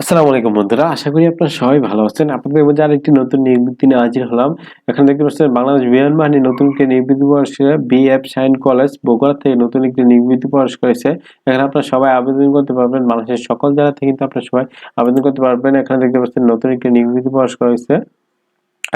আসসালামু আলাইকুম বন্ধুরা। আশা করি আপনারা সবাই ভালো আছেন। আপনাদের মাঝে আরেকটি নতুন নিয়োগ বিজ্ঞপ্তি নিয়ে হাজির হলাম। এখানে দেখতে পাচ্ছেন বাংলাদেশ বিমান বাহিনী নতুন একটি নিয়োগ বিজ্ঞপ্তি প্রকাশ করে বিএফ শাইন কলেজ বগুড়া থেকে নতুন একটি নিয়োগ বিজ্ঞপ্তি প্রকাশ করেছে। এখানে আপনারা সবাই আবেদন করতে পারবেন। বাংলাদেশের সকল জেলা থেকে কিন্তু আপনারা সবাই আবেদন করতে পারবেন। এখানে দেখতে পাচ্ছেন নতুন একটি নিয়োগ বিজ্ঞপ্তি প্রকাশ করা হয়েছে।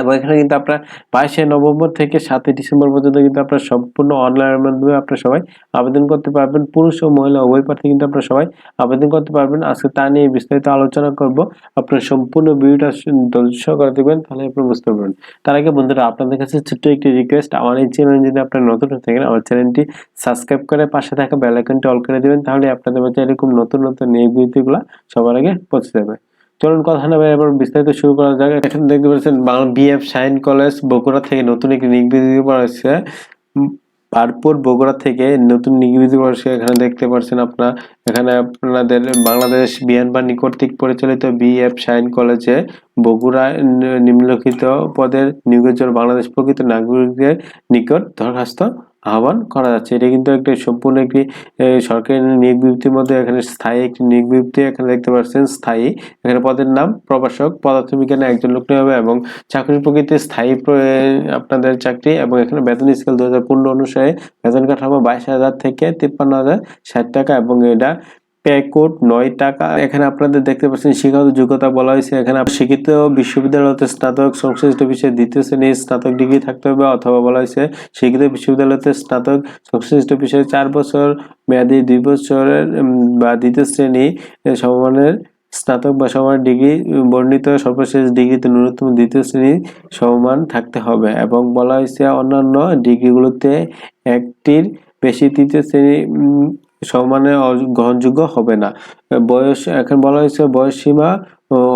এবং এখানে কিন্তু আপনার 22শে নভেম্বর থেকে 7ই ডিসেম্বর পর্যন্ত কিন্তু আপনারা সম্পূর্ণ অনলাইনের মাধ্যমে আপনারা সবাই আবেদন করতে পারবেন। পুরুষ ও মহিলা উভয় প্রার্থী কিন্তু আপনারা সবাই আবেদন করতে পারবেন। আজকে তা নিয়ে বিস্তারিত আলোচনা করব। আপনারা সম্পূর্ণ ভিডিওটা ধৈর্য সহকারে দেখবেন, তাহলে আপনারা বুঝতে পারবেন। তার আগে বন্ধুরা আপনাদের কাছে ছোট্ট একটি রিকোয়েস্ট, আমার এই চ্যানেলে যদি আপনারা নতুন হয়ে থাকেন আমার চ্যানেলটি সাবস্ক্রাইব করে পাশে থাকা বেল আইকনটি অল করে দিবেন, তাহলে আপনাদের মাঝে এরকম নতুন নতুন নিয়োগ বিজ্ঞপ্তিগুলো সবার আগে পৌঁছে যাবে। চলুন কথা না বলে এবার বিস্তারিত শুরু করা যাক। এখানে দেখতে পাচ্ছেন Bangla BF shine college Bogura থেকে নতুন একটি নিয়োগ বিজ্ঞপ্তি করা হয়েছে। পারপুর বগুড়া থেকে নতুন নিয়োগ বিজ্ঞপ্তি করা হয়েছে। এখানে দেখতে পাচ্ছেন আপনারা, এখানে আপনাদের বাংলাদেশ বিমান বাহিনী কর্তৃক পরিচালিত বিএফ শাইন কলেজে বগুড়ায় নিম্নলিখিত পদের নিয়োগের জন্য বাংলাদেশ প্রকৃত নাগরিকদের নিকট দরখাস্ত আহ্বান করা যাচ্ছে। এটা কিন্তু একটা সম্পূর্ণ একটি সরকারি নিয়োগ বিজ্ঞপ্তির মধ্যে এখানে স্থায়ী একটি নিয়োগ বিজ্ঞপ্তি এখানে দেখতে পাচ্ছেন স্থায়ী। এখানে পদের নাম প্রভাষক, পদার্থবিজ্ঞানে একজন লোক নেওয়া হবে এবং চাকরির প্রকৃতি স্থায়ী আপনাদের চাকরি। এবং এখানে বেতন স্কেল 2015 অনুসারে বেতন কাঠামো 22,000 থেকে 53,060 টাকা এবং এটা পে কোড 9 টাকা। এখানে আপনাদের দেখতে পাচ্ছেন শিক্ষাগত যোগ্যতা বলা হয়েছে। এখানে শিক্ষিত বিশ্ববিদ্যালয় হতে স্নাতক সংশ্লিষ্ট বিষয়ে 2য় শ্রেণীর স্নাতক ডিগ্রি থাকতে হবে, অথবা বলা হয়েছে শিক্ষিত বিশ্ববিদ্যালয় হতে স্নাতক সংশ্লিষ্ট বিষয়ে 4 বছর মেয়াদী 2 বছরের বা 2য় শ্রেণী সমমানের স্নাতক বা সমমানের ডিগ্রি বর্ণিত সর্বশেষ ডিগ্রিতে ন্যূনতম 2য় শ্রেণী সমমান থাকতে হবে। এবং বলা হয়েছে অন্যান্য ডিগ্রিগুলোতে একটির বেশি 3য় শ্রেণী সমানে গ্রহণযোগ্য হবে না। বয়স এখন বলা হয়েছে বয়স সীমা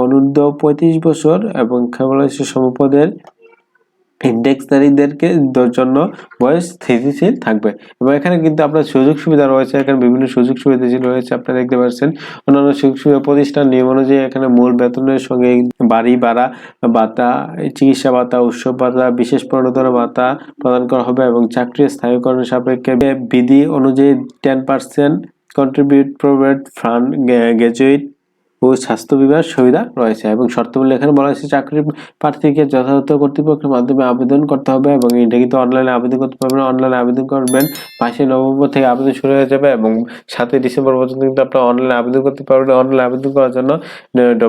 অনূর্ধ্ব 35 বছর এবং বলা হয়েছে সমপদের ইন্ডেক্সধারীদেরকে জন্য বয়স স্থিতিশীল থাকবে। এবং এখানে কিন্তু আপনার সুযোগ সুবিধা রয়েছে। এখানে বিভিন্ন সুযোগ সুবিধা রয়েছে আপনারা দেখতে পাচ্ছেন। অন্যান্য সুযোগ সুবিধা প্রতিষ্ঠান নিয়ম অনুযায়ী এখানে মূল বেতনের সঙ্গে বাড়ি ভাড়া ভাতা, চিকিৎসা ভাতা, উৎসব ভাতা, বিশেষ প্রণোদনা ভাতা প্রদান করা হবে এবং চাকরি স্থায়ীকরণের সাপেক্ষে বিধি অনুযায়ী 10% কন্ট্রিবিউট প্রভিডেন্ট ফান্ড, গ্র্যাজুয়েট ও স্বাস্থ্য বিমার সুবিধা রয়েছে। এবং শর্তাবলী এখানে বলা হয়েছে চাকরি প্রার্থীকে যথাযথ কর্তৃপক্ষের মাধ্যমে আবেদন করতে হবে এবং এটা কিন্তু অনলাইনে আবেদন করতে পারবেন। অনলাইনে আবেদন করবেন 22শে নভেম্বর থেকে আবেদন শুরু হয়ে যাবে এবং 7ই ডিসেম্বর পর্যন্ত কিন্তু আপনারা অনলাইনে আবেদন করতে পারবেন। অনলাইনে আবেদন করার জন্য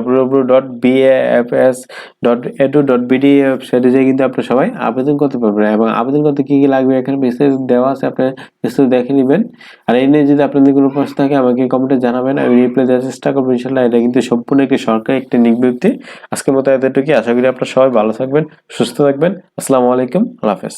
www.bafs.edu.bd ওয়েবসাইটে যেয়ে কিন্তু আপনারা সবাই আবেদন করতে পারবেন। এবং আবেদন করতে কি কি লাগবে এখানে বিস্তারিত দেওয়া আছে, আপনারা বিস্তারিত দেখে নেবেন। আর এই নিয়ে যদি আপনাদের কোনো প্রশ্ন থাকে আমাকে কমেন্টে জানাবেন, আমি রিপ্লাই দেওয়ার চেষ্টা করবো ইনশাল্লাহ। এটা কিন্তু সম্পূর্ণ একটি সরকারি একটি নিয়োগ বিজ্ঞপ্তি। আজকের মতো এতটুকুই। আশা করি আপনারা সবাই ভালো থাকবেন, সুস্থ থাকবেন। আসসালামু আলাইকুম, আল্লাহ হাফেজ।